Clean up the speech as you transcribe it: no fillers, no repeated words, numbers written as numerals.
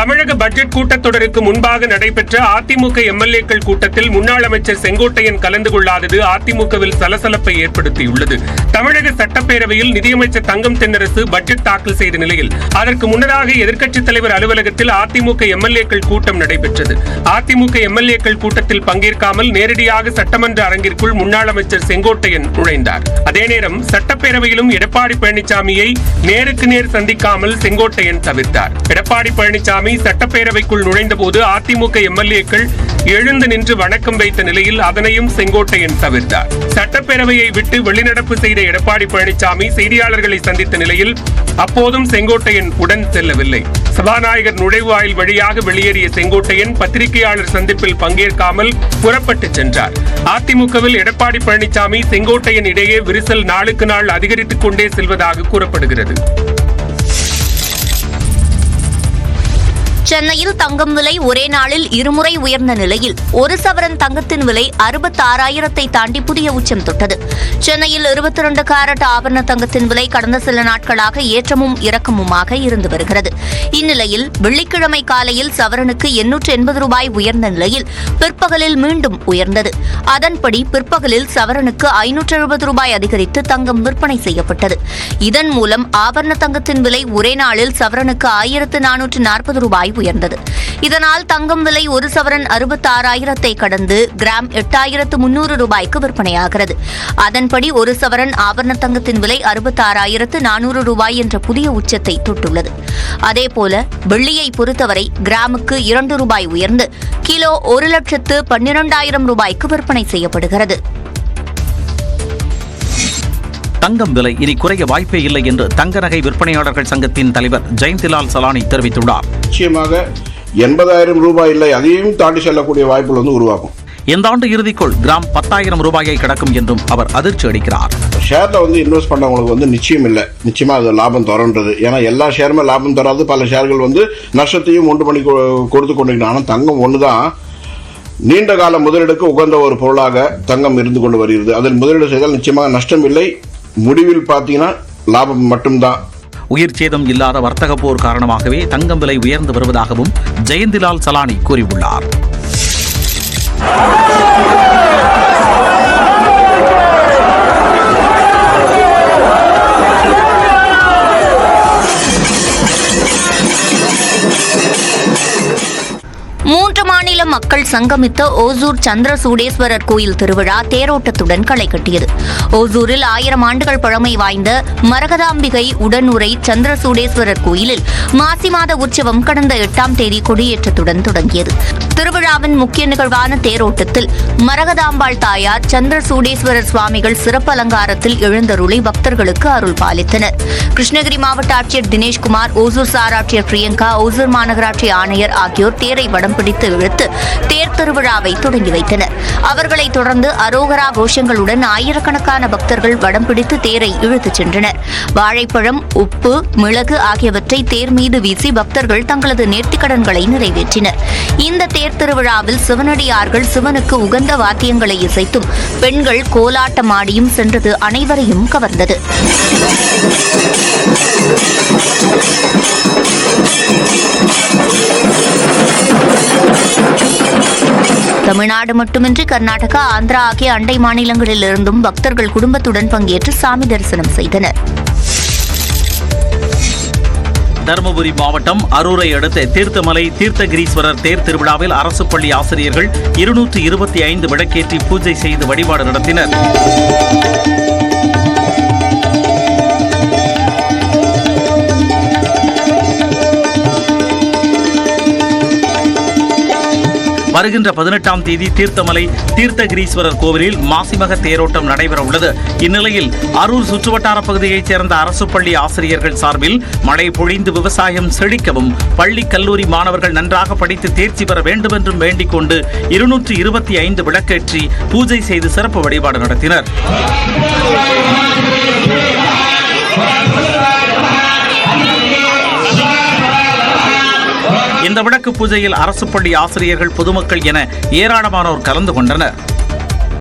தமிழக பட்ஜெட் கூட்டத்தொடருக்கு முன்பாக நடைபெற்ற அதிமுக எம்எல்ஏக்கள் கூட்டத்தில் முன்னாள் அமைச்சர் செங்கோட்டையன் கலந்து கொள்ளாதது அதிமுகவில் சலசலப்பை ஏற்படுத்தியுள்ளது. தமிழக சட்டப்பேரவையில் நிதியமைச்சர் தங்கம் தென்னரசு பட்ஜெட் தாக்கல் செய்த நிலையில் அதற்கு முன்னதாக எதிர்க்கட்சித் தலைவர் அலுவலகத்தில் அதிமுக எம்எல்ஏக்கள் கூட்டம் நடைபெற்றது. அதிமுக எம்எல்ஏக்கள் கூட்டத்தில் பங்கேற்காமல் நேரடியாக சட்டமன்ற அரங்கிற்குள் முன்னாள் அமைச்சர் செங்கோட்டையன் நுழைந்தார். அதே நேரம் சட்டப்பேரவையிலும் எடப்பாடி பழனிசாமியை நேருக்கு நேர் சந்திக்காமல் செங்கோட்டையன் தவிர்த்தார். எடப்பாடி பழனிசாமி சட்டப்பேரவைக்குள் நுழைந்தபோது அதிமுக எம்எல்ஏக்கள் எழுந்து நின்று வணக்கம் வைத்த நிலையில் அதனையும் செங்கோட்டையன் தவிர்த்தார். சட்டப்பேரவையை விட்டு வெளிநடப்பு செய்த எடப்பாடி பழனிசாமி செய்தியாளர்களை சந்தித்த நிலையில் அப்போதும் செங்கோட்டையன் உடன் செல்லவில்லை. சபாநாயகர் நுழைவாயில் வழியாக வெளியேறிய செங்கோட்டையன் பத்திரிகையாளர் சந்திப்பில் பங்கேற்காமல் புறப்பட்டு சென்றார். அதிமுகவில் எடப்பாடி பழனிசாமி செங்கோட்டையன் இடையே விரிசல் நாளுக்கு நாள் அதிகரித்துக் கொண்டே செல்வதாக கூறப்படுகிறது. சென்னையில் தங்கம் விலை ஒரே நாளில் இருமுறை உயர்ந்த நிலையில் ஒரு சவரன் தங்கத்தின் விலை 66,000 தாண்டி புதிய உச்சம் தொட்டது. சென்னையில் 22 கேரட் ஆபரண தங்கத்தின் விலை கடந்த சில நாட்களாக ஏற்றமும் இறக்கமுமாக இருந்து வருகிறது. இந்நிலையில் வெள்ளிக்கிழமை காலையில் சவரனுக்கு 880 ரூபாய் உயர்ந்த நிலையில் பிற்பகலில் மீண்டும் உயர்ந்தது. அதன்படி பிற்பகலில் சவரனுக்கு 570 ரூபாய் அதிகரித்து தங்கம் விற்பனை செய்யப்பட்டது. இதன் மூலம் ஆபரண தங்கத்தின் விலை ஒரே நாளில் சவரனுக்கு 1,440 ரூபாய் உயர்ந்தது. இதனால் தங்கம் விலை ஒரு சவரன் 66,000 கடந்து கிராம் 8,300 ரூபாய்க்கு விற்பனையாகிறது. அதன்படி ஒரு சவரன் ஆபரண தங்கத்தின் விலை 66,400 ரூபாய் என்ற புதிய உச்சத்தை தொட்டுள்ளது. அதேபோல வெள்ளியை பொறுத்தவரை கிராமுக்கு 2 ரூபாய் உயர்ந்து கிலோ 1,12,000 ரூபாய்க்கு விற்பனை செய்யப்படுகிறது. தங்கம் விலை இனி குறைய வாய்ப்பே இல்லை என்று தங்க நகை விற்பனையாளர்கள் சங்கத்தின் தலைவர் ஜெயந்திலால் சலானி தெரிவித்துள்ளார். நிச்சயமாக 80,000 ரூபாய் இல்லை, அதையும் தாண்டி செல்லக்கூடிய வாய்ப்புகள் உருவாகும். இந்த ஆண்டு இறுதிக்குள் கிராம் 10,000 ரூபாயை கடக்கும் என்றும் அவர் அதிர்ச்சி அளிக்கிறார். ஷேர்ல இன்வெஸ்ட் பண்ணவங்களுக்கு நிச்சயம் இல்லை, நிச்சயமா அது லாபம் தரன்றது. ஏன்னா எல்லா ஷேருமே லாபம் தராது, பல ஷேர்கள் நஷ்டத்தையும் உண்டு பண்ணி கொடுத்து கொண்டிருக்கிறாங்க. ஆனால் தங்கம் ஒண்ணுதான் நீண்ட கால முதலீடுக்கு உகந்த ஒரு பொருளாக தங்கம் இருந்து கொண்டு வருகிறது. அதில் முதலீடு செய்தால் நிச்சயமாக நஷ்டம் இல்லை, முடிவில் பார்த்தீங்கன்னா லாபம் மட்டும்தான். உயிர் சேதம் இல்லாத வர்த்தக போர் காரணமாகவே தங்கம் விலை உயர்ந்து வருவதாகவும் ஜெயந்திலால் சலானி கூறியுள்ளார். மூன்று மாநில மக்கள் சங்கமித்த ஓசூர் சந்திரசூடேஸ்வரர் கோயில் திருவிழா தேரோட்டத்துடன் களை கட்டியது. ஓசூரில் 1000 ஆண்டுகள் பழமை வாய்ந்த மரகதாம்பிகை உடனுரை சந்திரசூடேஸ்வரர் கோயிலில் மாசி மாத உற்சவம் கடந்த 8ஆம் தேதி கொடியேற்றத்துடன் தொடங்கியது. திருவிழாவின் முக்கிய நிகழ்வான தேரோட்டத்தில் மரகதாம்பாள் தாயார் சந்திரசூடேஸ்வரர் சுவாமிகள் சிறப்பு அலங்காரத்தில் எழுந்தருளி பக்தர்களுக்கு அருள் பாலித்தனர். கிருஷ்ணகிரி மாவட்ட ஆட்சியர் தினேஷ்குமார், ஓசூர் சார் ஆட்சியர் பிரியங்கா, ஓசூர் மாநகராட்சி ஆணையர் ஆகியோர் தேரை வடம் பிடித்து இழுத்து தேர் திருவிழாவை தொடங்கி வைத்தனர். அவர்களைத் தொடர்ந்து அரோகரா கோஷங்களுடன் ஆயிரக்கணக்கான பக்தர்கள் வடம் பிடித்து தேரை இழுத்துச் சென்றனர். வாழைப்பழம், உப்பு, மிளகு ஆகியவற்றை தேர் மீது வீசி பக்தர்கள் தங்களது நேர்த்திக்கடன்களை நிறைவேற்றினர். இந்த தேர் திருவிழாவில் சிவனடியார்கள் சிவனுக்கு உகந்த வாத்தியங்களை இசைத்தும் பெண்கள் கோலாட்டமாடியும் சென்றது அனைவரையும் கவர்ந்தது. தமிழ்நாடு மட்டுமின்றி கர்நாடகா, ஆந்திரா ஆகிய அண்டை மாநிலங்களிலிருந்தும் பக்தர்கள் குடும்பத்துடன் பங்கேற்று சாமி தரிசனம் செய்தனர். தருமபுரி மாவட்டம் அரூரை அடுத்த தீர்த்தமலை தீர்த்தகிரீஸ்வரர் தேர் திருவிழாவில் அரசு பள்ளி ஆசிரியர்கள் 225 விளக்கேற்றி பூஜை செய்து வழிபாடு நடத்தினர். வருகின்ற 18ஆம் தேதி தீர்த்தமலை தீர்த்தகிரீஸ்வரர் கோவிலில் மாசிமக தேரோட்டம் நடைபெற உள்ளது. இந்நிலையில் அரூர் சுற்றுவட்டார பகுதியைச் சேர்ந்த அரசு பள்ளி ஆசிரியர்கள் சார்பில் மழை பொழிந்து விவசாயம் செழிக்கவும் பள்ளி கல்லூரி மாணவர்கள் நன்றாக படித்து தேர்ச்சி பெற வேண்டும் என்றும் வேண்டிக் கொண்டு 225 விளக்கேற்றி பூஜை செய்து சிறப்பு வழிபாடு நடத்தினர். இந்த விளக்கு பூஜையில் அரசு பள்ளி ஆசிரியர்கள், பொதுமக்கள் என ஏராளமானோர் கலந்து கொண்டனர்.